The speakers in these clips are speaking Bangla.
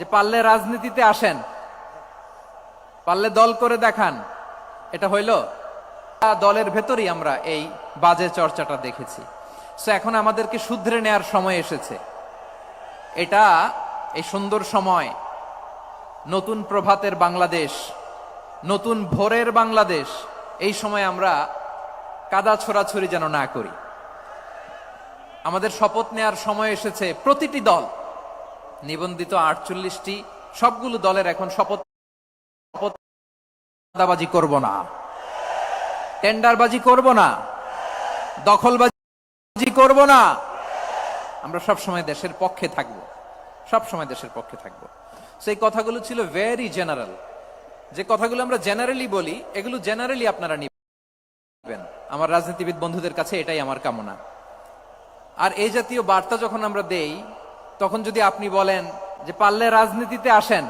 যে পারলে রাজনীতিতে আসেন, পারলে দল করে দেখান, এটা হইল? দলের ভেতরেই আমরা এই বাজে চর্চাটা দেখেছি। সো এখন আমাদেরকে শুধরে নেয়ার সময় এসেছে। এটা এই সুন্দর সময়, নতুন প্রভাতের বাংলাদেশ, নতুন ভোরের বাংলাদেশ, এই সময় আমরা কাদা ছোড়াছুড়ি যেন না করি। আমাদের শপথ নেয়ার সময় এসেছে। প্রতিটি দল, নিবন্ধিত 48টি, সবগুলো দলের এখন শপথ দাবাজি করব না, টেন্ডারবাজি করব না, দখলবাজি করব না। আমরা সব সময় দেশের পক্ষে থাকব, সব সময় দেশের পক্ষে থাকব। সেই কথাগুলো ছিল ভেরি জেনারেল। যে কথাগুলো আমরা জেনারেলি বলি, এগুলো জেনারেলি আপনারা নিবেন। আমার রাজনীতিবিদ বন্ধুদের কাছে এটাই আমার কামনা। আর এই জাতীয় বার্তা যখন আমরা দেই, তখন যদি আপনি বলেন যে পারলে রাজনীতিতে আসেন,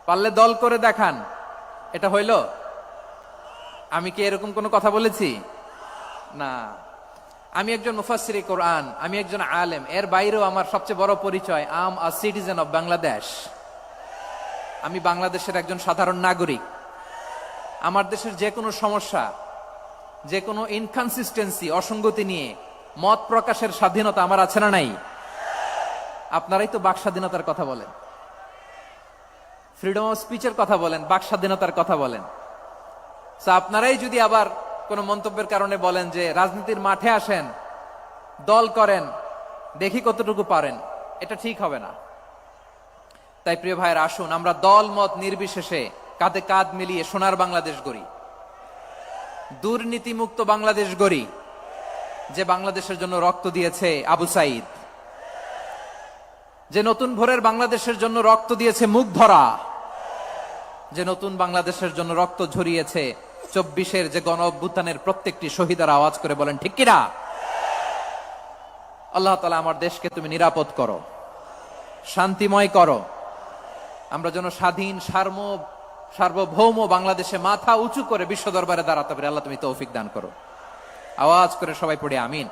পারলে দল করে দেখান, এটা হইল? আমি কি এরকম কোনো কথা বলেছি? না। আমি একজন মুফাসসিরে কোরআন, আমি একজন আলেম। এর বাইরেও আমার সবচেয়ে বড় পরিচয়, I am a citizen of Bangladesh. আমি বাংলাদেশের একজন সাধারণ নাগরিক। আমার দেশের যে কোনো সমস্যা, যে কোনো ইনকনসিস্টেন্সি, অসঙ্গতি নিয়ে মত প্রকাশের স্বাধীনতা আমার আছে না নাই? আপনারাই তো বাক স্বাধীনতার কথা বলেন, ফ্রিডম অফ স্পিচের কথা বলেন, বাক স্বাধীনতার কথা বলেন। আপনারাই যদি আবার কোন মন্তব্যের কারণে বলেন যে রাজনীতির মাঠে আসেন, দল করেন, দেখি কতটুকু পারেন, এটা ঠিক হবে না। তাই প্রিয় ভাইয়ের, আসুন আমরা দল মত নির্বিশেষে কাঁধে কাঁধ মিলিয়ে সোনার বাংলাদেশ গড়ি, দুর্নীতিমুক্ত বাংলাদেশ গড়ি। যে বাংলাদেশের জন্য রক্ত দিয়েছে আবু সাইদ, যে নতুন ভোরের বাংলাদেশের জন্য রক্ত দিয়েছে মুগ্ধরা, যে নতুন বাংলাদেশের জন্য রক্ত ঝরিয়েছে 24-এর যে গণ অভ্যুত্থানের প্রত্যেকটি শহীদের, আওয়াজ করে বলেন ঠিক কিনা? আল্লাহ তাআলা আমার দেশকে তুমি নিরাপদ করো, শান্তিময় করো। আমরা যেন স্বাধীন সার্বভৌম বাংলাদেশে মাথা উঁচু করে বিশ্ব দরবারে দাঁড়াতে পারি। আল্লাহ তুমি তৌফিক দান করো। আওয়াজ করে সবাই পড়ে আমিন।